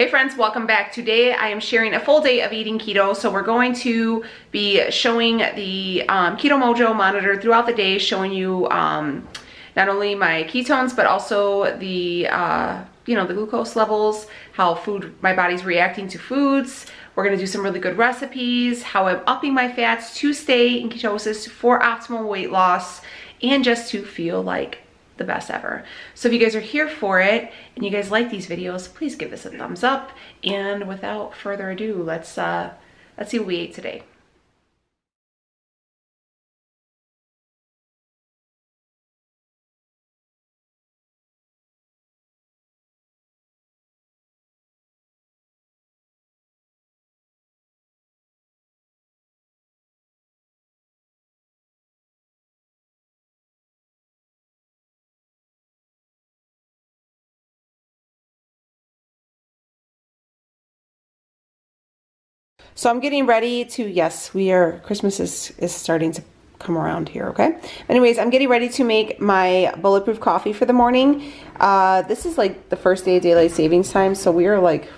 Hey friends, welcome back. Today I am sharing a full day of eating keto. So we're going to be showing the Keto Mojo monitor throughout the day, showing you not only my ketones, but also the the glucose levels, how my body's reacting to foods. We're gonna do some really good recipes, how I'm upping my fats to stay in ketosis for optimal weight loss, and just to feel like the best ever. So if you guys are here for it and you guys like these videos, please give this a thumbs up. And without further ado, let's see what we ate today. So I'm getting ready to, Christmas is starting to come around here, okay? Anyways, I'm getting ready to make my bulletproof coffee for the morning. This is like the first day of daylight savings time, so we are like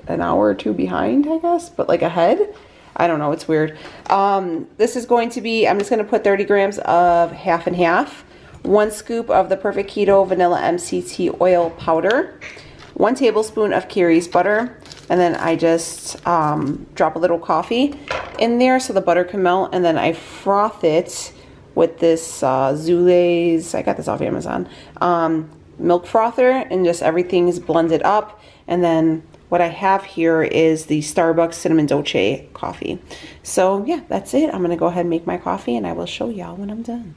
an hour or two behind, I guess, but like ahead. I don't know, it's weird. This is going to be, I'm just gonna put 30 grams of half and half, 1 scoop of the Perfect Keto Vanilla MCT oil powder, 1 tablespoon of Keurig butter, and then I just drop a little coffee in there so the butter can melt, and then I froth it with this Zule's, I got this off Amazon, milk frother, and just everything's blended up. And then what I have here is the Starbucks Cinnamon Dolce coffee. So yeah, that's it. I'm gonna go ahead and make my coffee and I will show y'all when I'm done.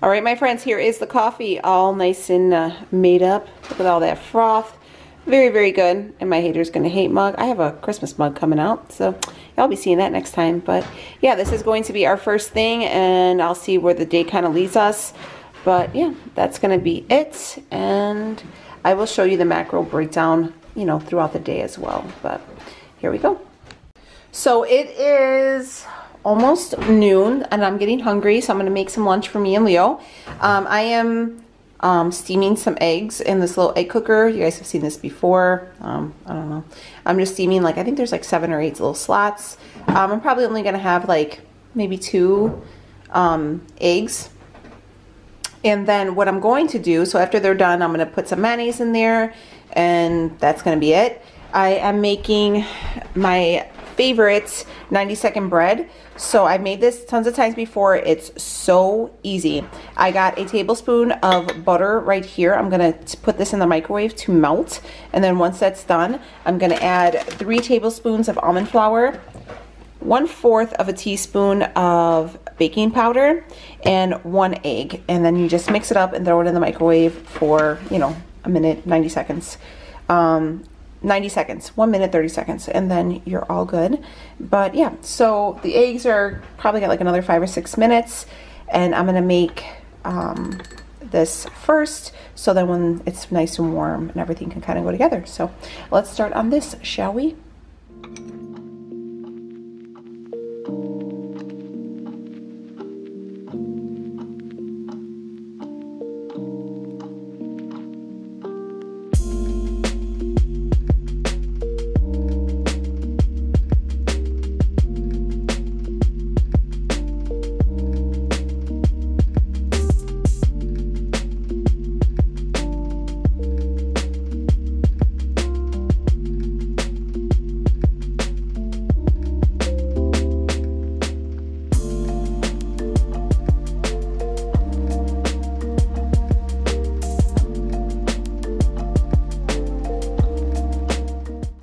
All right, my friends, here is the coffee, all nice and made up. Look at all that froth. Very, very good. And my hater's gonna hate mug. I have a Christmas mug coming out, so y'all be seeing that next time. But yeah, this is going to be our first thing, and I'll see where the day kind of leads us. But yeah, that's gonna be it. And I will show you the macro breakdown, throughout the day as well. But here we go. So it is almost noon and I'm getting hungry, so I'm gonna make some lunch for me and Leo. I am steaming some eggs in this little egg cooker. You guys have seen this before. I don't know. I'm just steaming, I think there's like 7 or 8 little slots. I'm probably only gonna have like maybe 2 eggs. And then what I'm going to do, so after they're done, I'm gonna put some mayonnaise in there, and that's gonna be it. I am making my favorite 90-second bread. So I've made this tons of times before. It's so easy. I got a tablespoon of butter right here. I'm gonna put this in the microwave to melt. And then once that's done, I'm gonna add 3 tablespoons of almond flour, 1/4 of a teaspoon of baking powder, and 1 egg. And then you just mix it up and throw it in the microwave for, a minute, 90 seconds. 90 seconds, 1 minute, 30 seconds, and then you're all good. But yeah, so the eggs are probably got like another 5 or 6 minutes, and I'm gonna make this first, so then when it's nice and warm and everything can kind of go together. So let's start on this, shall we?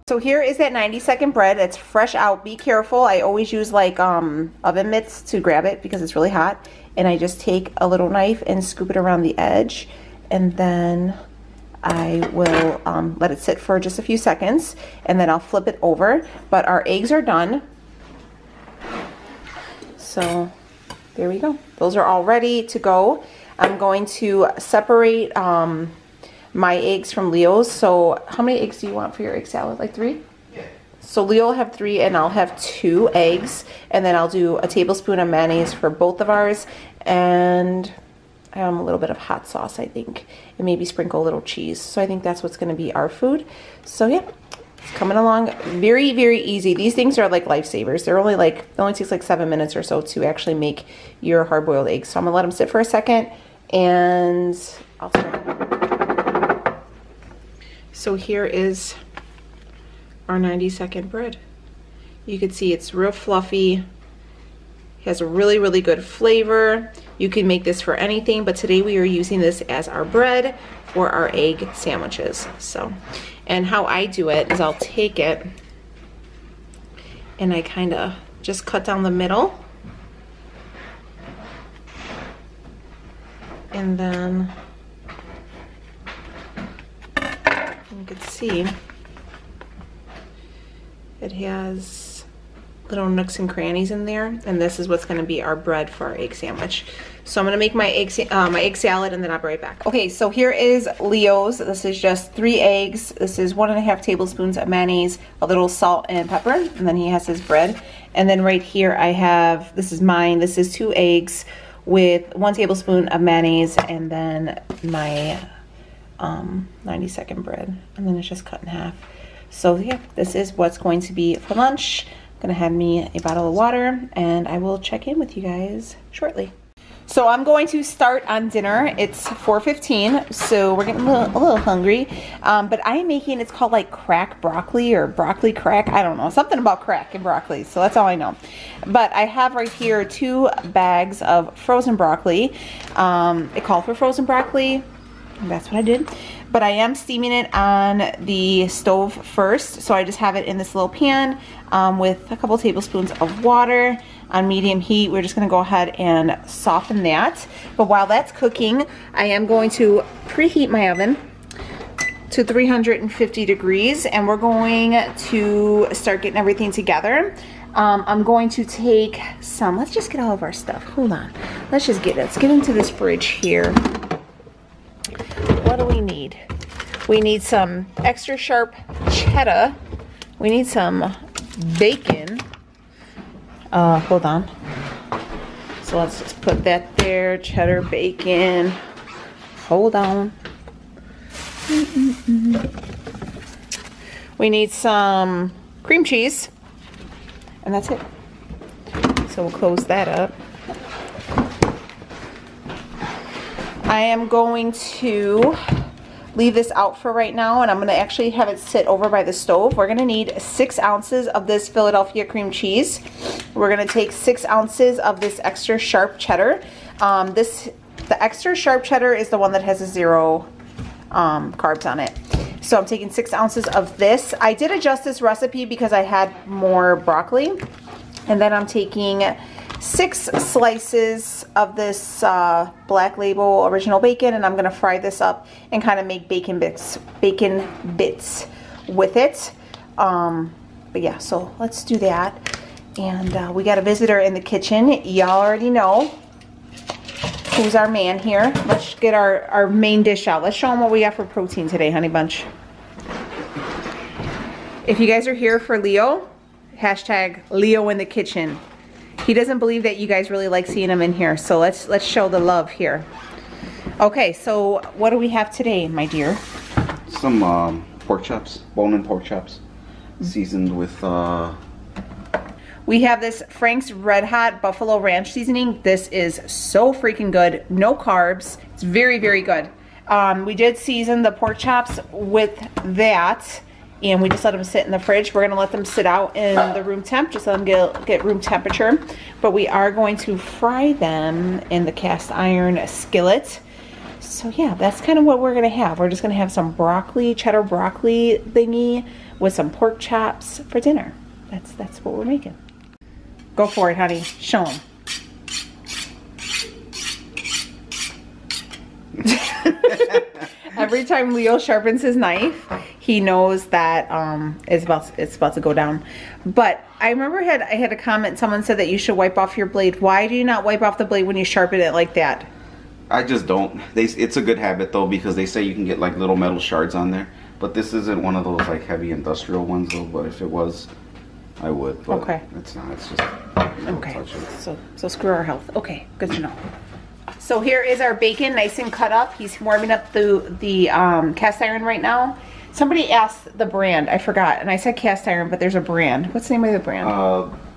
So here is that 90-second bread. It's fresh out. Be careful. I always use like oven mitts to grab it because it's really hot. And I just take a little knife and scoop it around the edge. And then I will let it sit for just a few seconds. And then I'll flip it over. But our eggs are done. So there we go. Those are all ready to go. I'm going to separate my eggs from Leo's. So how many eggs do you want for your egg salad? Like 3? Yeah. So Leo will have 3 and I'll have 2 eggs. And then I'll do a tablespoon of mayonnaise for both of ours. And a little bit of hot sauce, I think, and maybe sprinkle a little cheese. So I think that's what's going to be our food. So yeah, it's coming along very, very easy. These things are like lifesavers. They're only like, it only takes like 7 minutes or so to actually make your hard-boiled eggs. So I'm gonna let them sit for a second, and I'll start. So here is our 90-second bread. You can see it's real fluffy. It has a really, really good flavor. You can make this for anything, but today we are using this as our bread for our egg sandwiches. So, and how I do it is I'll take it and I kind of just cut down the middle. And then you can see it has little nooks and crannies in there, and this is what's going to be our bread for our egg sandwich. So I'm going to make my egg salad, and then I'll be right back. Okay, so here is Leo's. This is just 3 eggs. This is 1.5 tablespoons of mayonnaise, a little salt and pepper, and then he has his bread. And then right here I have, this is mine, this is 2 eggs with 1 tablespoon of mayonnaise, and then my 90-second bread, and then it's just cut in half. So yeah, this is what's going to be for lunch. Gonna have me a bottle of water, and I will check in with you guys shortly. So I'm going to start on dinner. It's 4:15, so we're getting a little hungry. But I am making, it's called like crack broccoli or broccoli crack. I don't know, something about crack and broccoli, so that's all I know. But I have right here 2 bags of frozen broccoli. It called for frozen broccoli, and that's what I did. But I am steaming it on the stove first. So I just have it in this little pan with a couple tablespoons of water on medium heat. We're just gonna go ahead and soften that. But while that's cooking, I am going to preheat my oven to 350 degrees, and we're going to start getting everything together. I'm going to take some, let's just get all of our stuff. Hold on, let's get into this fridge here. What do we need? We need some extra sharp cheddar. We need some bacon. Hold on. So let's just put that there. Cheddar, bacon. Hold on. We need some cream cheese. And that's it. So we'll close that up. I am going to leave this out for right now, and I'm going to actually have it sit over by the stove. We're going to need 6 ounces of this Philadelphia cream cheese. We're going to take 6 ounces of this extra sharp cheddar. The extra sharp cheddar is the one that has a 0 carbs on it. So I'm taking 6 ounces of this. I did adjust this recipe because I had more broccoli. And then I'm taking 6 slices of this Black Label original bacon, and I'm gonna fry this up and kind of make bacon bits with it. But yeah, so let's do that. And we got a visitor in the kitchen. Y'all already know who's our man here. Let's get our main dish out. Let's show them what we got for protein today, honey bunch. If you guys are here for Leo, hashtag Leo in the kitchen. He doesn't believe that you guys really like seeing him in here, so let's show the love here. Okay, so what do we have today, my dear? Some pork chops, bone-in pork chops, seasoned with we have this Frank's Red Hot Buffalo Ranch seasoning. This is so freaking good. No carbs. It's very, very good. We did season the pork chops with that, and we just let them sit in the fridge. We're gonna let them sit out in the room temp, just let them get room temperature. But we are going to fry them in the cast iron skillet. So yeah, that's kind of what we're gonna have. We're just gonna have some broccoli, cheddar broccoli thingy with some pork chops for dinner. That's what we're making. Go for it, honey. Show them. Every time Leo sharpens his knife, he knows that it's about to go down. But I remember I had a comment, someone said that you should wipe off your blade. Why do you not wipe off the blade when you sharpen it like that? I just don't. It's a good habit though, because they say you can get like little metal shards on there. But this isn't one of those like heavy industrial ones though, but if it was, I would. But okay. It's not. It's just, okay. So screw our health. Okay, good to know. So here is our bacon, nice and cut up. He's warming up the cast iron right now. Somebody asked the brand, I forgot, and I said cast iron, but there's a brand. What's the name of the brand?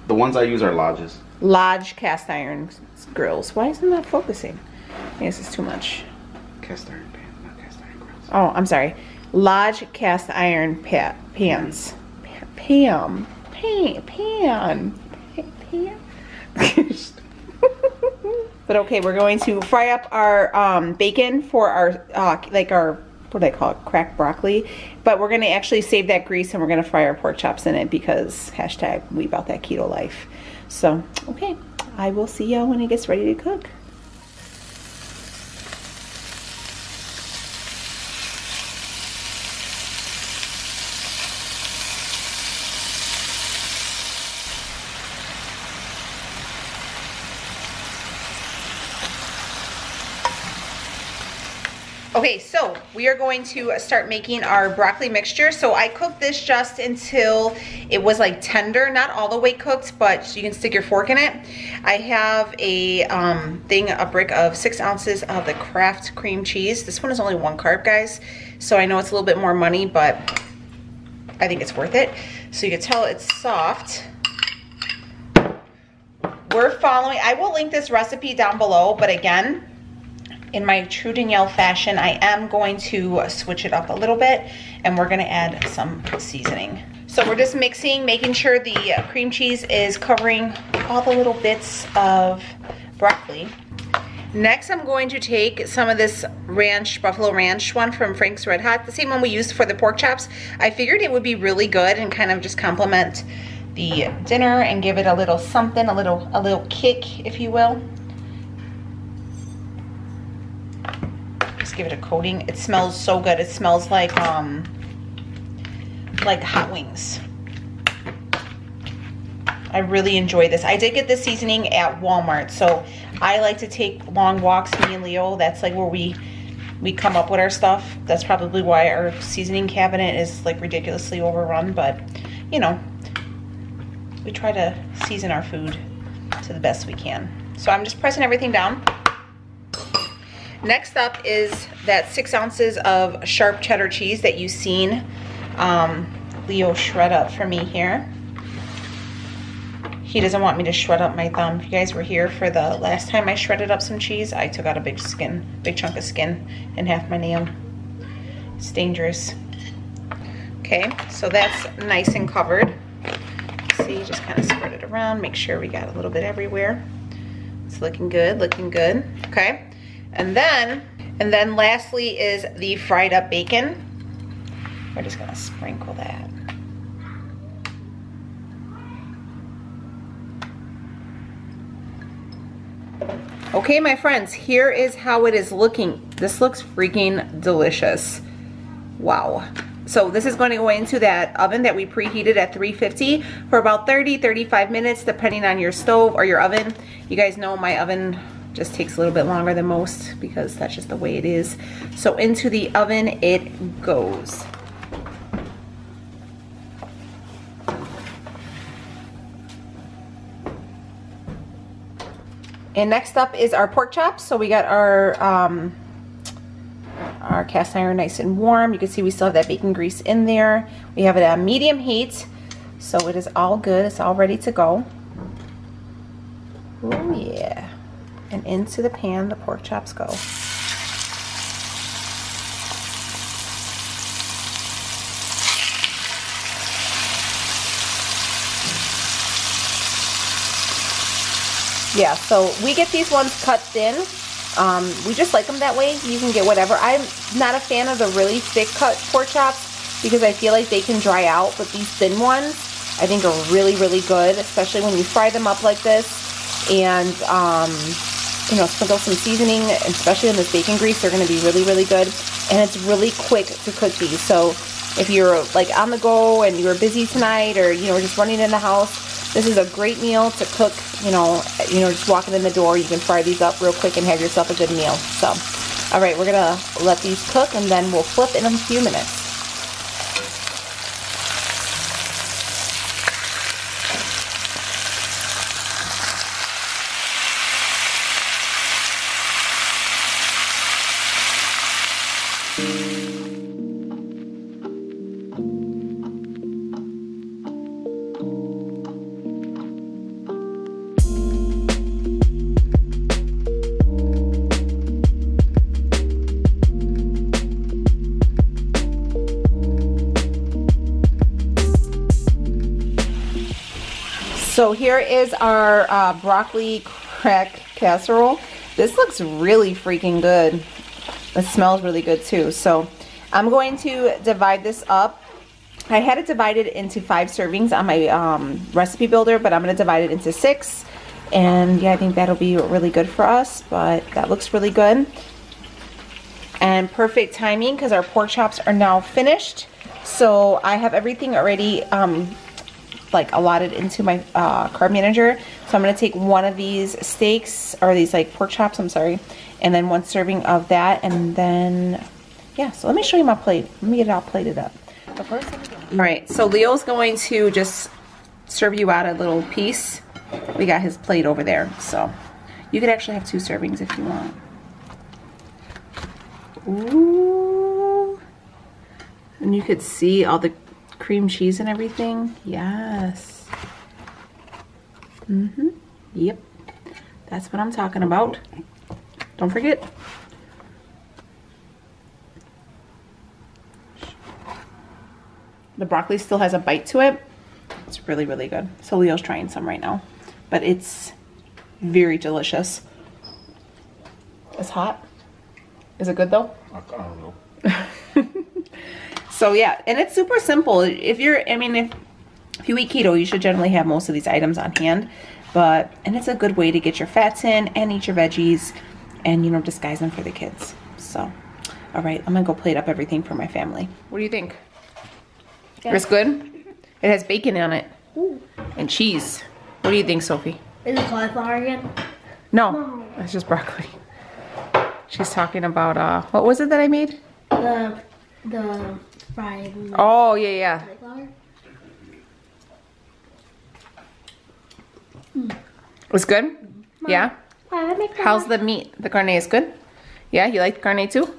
The ones I use are Lodges. Lodge cast iron grills. Why isn't that focusing? I guess it's too much. Cast iron pan, not cast iron grills. Oh, I'm sorry. Lodge cast iron pans. Pan. But okay, we're going to fry up our bacon for our what do I call it, cracked broccoli. But we're gonna actually save that grease and we're gonna fry our pork chops in it because hashtag we about that keto life. So, okay, I will see you when it gets ready to cook. Okay, so we are going to start making our broccoli mixture. So I cooked this just until it was like tender, not all the way cooked, but you can stick your fork in it. I have a brick of 6 ounces of the Kraft cream cheese. This one is only 1 carb, guys. So I know it's a little bit more money, but I think it's worth it. So you can tell it's soft. We're following, I will link this recipe down below, but again, in my true Danielle fashion, I am going to switch it up a little bit and we're gonna add some seasoning. So we're just mixing, making sure the cream cheese is covering all the little bits of broccoli. Next, I'm going to take some of this ranch, Buffalo Ranch one from Frank's Red Hot, the same one we used for the pork chops. I figured it would be really good and kind of just complement the dinner and give it a little something, a little kick, if you will. Just give it a coating. It smells so good. It smells like hot wings. I really enjoy this. I did get this seasoning at Walmart, so I like to take long walks, me and Leo. That's like where we come up with our stuff. That's probably why our seasoning cabinet is like ridiculously overrun, but you know, we try to season our food to the best we can. So I'm just pressing everything down. Next up is that 6 ounces of sharp cheddar cheese that you've seen Leo shred up for me here. He doesn't want me to shred up my thumb. If you guys were here for the last time I shredded up some cheese, I took out a big chunk of skin and half my nail. It's dangerous. Okay, so that's nice and covered. See, just kind of spread it around, make sure we got a little bit everywhere. It's looking good, looking good. Okay. And then lastly is the fried up bacon. We're just gonna sprinkle that. Okay, my friends, here is how it is looking. This looks freaking delicious. Wow. So this is going to go into that oven that we preheated at 350 for about 30-35 minutes, depending on your stove or your oven. You guys know my oven just takes a little bit longer than most because that's just the way it is. So into the oven it goes. And next up is our pork chops. So we got our cast iron nice and warm. You can see we still have that bacon grease in there. We have it at medium heat, so it is all good. It's all ready to go. Oh yeah. And into the pan the pork chops go. Yeah, so we get these ones cut thin. We just like them that way. You can get whatever. I'm not a fan of the really thick cut pork chops because I feel like they can dry out, but these thin ones I think are really, really good, especially when you fry them up like this. And you know, sprinkle some seasoning, especially in this bacon grease. They're going to be really, really good. And it's really quick to cook these. So if you're like on the go and you're busy tonight, or you know, just running in the house, this is a great meal to cook. You know, just walking in the door, you can fry these up real quick and have yourself a good meal. So, all right, we're gonna let these cook and then we'll flip in a few minutes. So here is our broccoli crack casserole. This looks really freaking good. It smells really good too. So I'm going to divide this up. I had it divided into 5 servings on my recipe builder, but I'm going to divide it into 6. And yeah, I think that'll be really good for us, but that looks really good. And perfect timing because our pork chops are now finished. So I have everything already like allotted into my carb manager. So I'm going to take one of these steaks, or these like pork chops, I'm sorry, and then 1 serving of that, and then yeah, so let me show you my plate. Let me get it all plated up. But first, all right, so Leo's going to just serve you out a little piece. We got his plate over there, so you could actually have 2 servings if you want. Ooh, and you could see all the cream cheese and everything. Yes. Yep, that's what I'm talking about. Don't forget. The broccoli still has a bite to it. It's really, really good. So Leo's trying some right now, but it's very delicious. It's hot. Is it good though? I don't know. So yeah, and it's super simple. If you're, I mean, if you eat keto, you should generally have most of these items on hand. And it's a good way to get your fats in and eat your veggies and, you know, disguise them for the kids. So, all right, I'm gonna go plate up everything for my family. What do you think? Yeah. It's good? It has bacon on it. Ooh. And cheese. What do you think, Sophie? Is it cauliflower again? No, it's just broccoli. She's talking about, what was it that I made? The fried. Oh, yeah. Cauliflower. It's good? Mom, Yeah? How's the meat? The carne is good? Yeah, you like the carne too?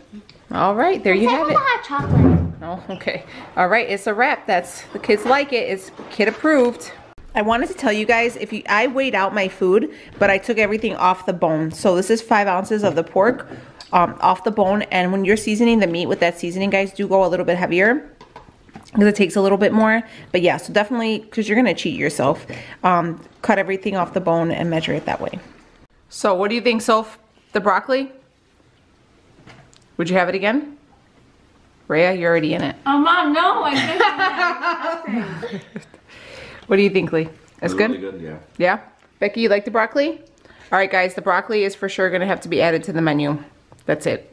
All right, there you have it. I hot chocolate. Oh, okay. All right, it's a wrap. That's, the kids like it. It's kid approved. I wanted to tell you guys, I weighed out my food, but I took everything off the bone. So this is 5 ounces of the pork off the bone. And when you're seasoning the meat with that seasoning, guys, do go a little bit heavier because it takes a little bit more. But yeah, so definitely, because you're going to cheat yourself, cut everything off the bone and measure it that way. So what do you think, Soph? The broccoli? Would you have it again? Rhea, you're already in it. Oh, Mom, no. I What do you think, Lee? That's good? Really good, yeah. Yeah? Becky, you like the broccoli? All right, guys, the broccoli is for sure going to have to be added to the menu. That's it.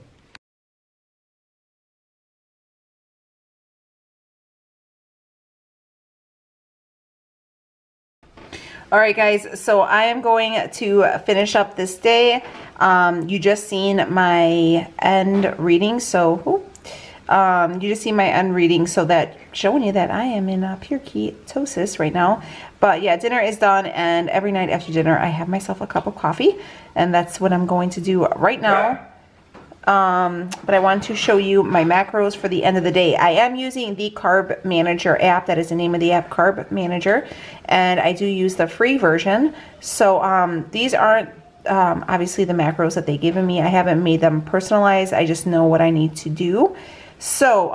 All right, guys, so I am going to finish up this day. You just seen my end reading, so you just see my end reading, so that showing you that I am in pure ketosis right now. But yeah, dinner is done, and every night after dinner I have myself a cup of coffee, and that's what I'm going to do right now. But I want to show you my macros for the end of the day. I am using the Carb Manager app. That is the name of the app, Carb Manager, and I do use the free version. So these aren't obviously the macros that they've given me. I haven't made them personalized. I just know what I need to do. So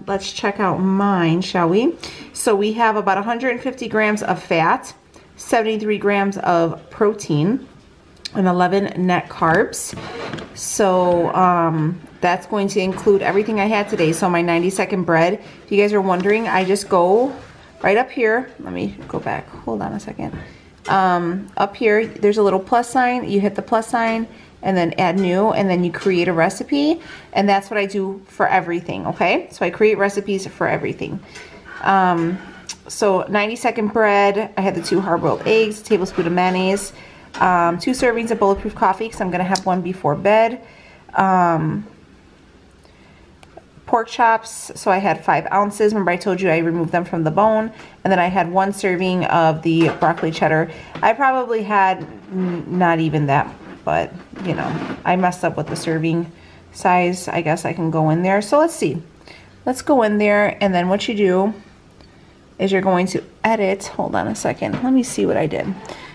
let's check out mine, shall we? So we have about 150 grams of fat, 73 grams of protein, and 11 net carbs. So that's going to include everything I had today. So my 90-second bread, if you guys are wondering, I just go right up here. Let me go back. Hold on a second. Up here, there's a little plus sign. You hit the plus sign and then add new, and then you create a recipe. And that's what I do for everything, okay? So I create recipes for everything. So 90-second bread, I had the 2 hard-boiled eggs, a tablespoon of mayonnaise, 2 servings of Bulletproof coffee, because I'm going to have one before bed. Pork chops, so I had 5 ounces. Remember I told you I removed them from the bone. And then I had 1 serving of the broccoli cheddar. I probably had not even that, but you know, I messed up with the serving size. I guess I can go in there. So let's see. Let's go in there, and then what you do is you're going to edit. Hold on a second. Let me see what I did.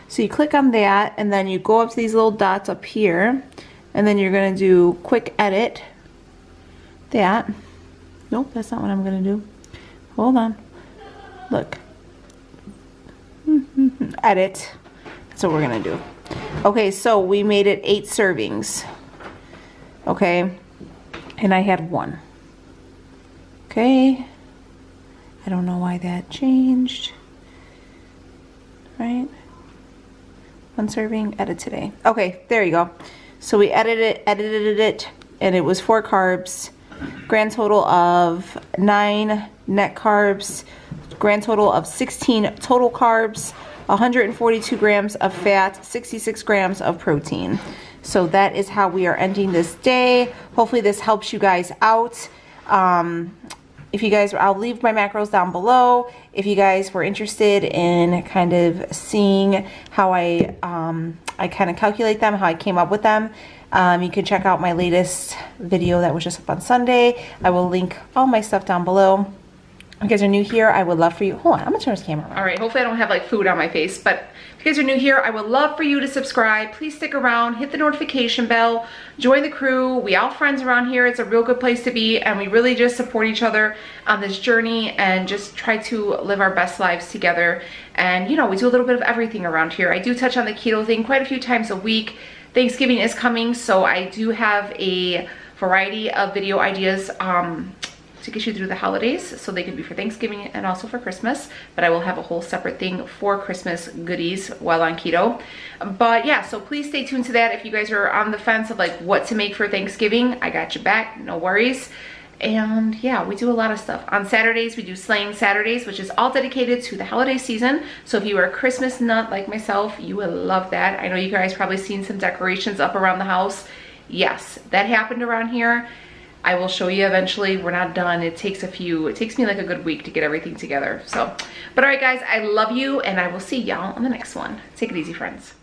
So you click on that, and then you go up to these little dots up here, and then you're going to do quick edit. That. Nope, that's not what I'm going to do. Hold on. Look. edit. That's what we're gonna do. Okay, so we made it 8 servings. Okay, and I had 1. Okay, I don't know why that changed. Right, 1 serving, edit today. Okay, there you go. So we edited it, and it was 4 carbs. Grand total of 9 net carbs. Grand total of 16 total carbs. 142 grams of fat, 66 grams of protein. So that is how we are ending this day. Hopefully this helps you guys out. If you guys, I'll leave my macros down below. If you guys were interested in kind of seeing how I kind of calculate them, how I came up with them, you can check out my latest video that was just up on Sunday. I will link all my stuff down below. If you guys are new here, I would love for you, hold on, I'm gonna turn this camera on. All right, hopefully I don't have like food on my face, but if you guys are new here, I would love for you to subscribe. Please stick around, hit the notification bell, join the crew. We all friends around here. It's a real good place to be, and we really just support each other on this journey and just try to live our best lives together. And you know, we do a little bit of everything around here. I do touch on the keto thing quite a few times a week. Thanksgiving is coming, so I do have a variety of video ideas to get you through the holidays, so they could be for Thanksgiving and also for Christmas, but I will have a whole separate thing for Christmas goodies while on keto. But yeah, so please stay tuned to that. If you guys are on the fence of like what to make for Thanksgiving, I got your back, no worries. And yeah, we do a lot of stuff. On Saturdays, we do Slaying Saturdays, which is all dedicated to the holiday season. So if you are a Christmas nut like myself, you will love that. I know you guys probably seen some decorations up around the house. Yes, that happened around here. I will show you eventually. We're not done. It takes me like a good week to get everything together. So, but all right guys, I love you, and I will see y'all on the next one. Take it easy, friends.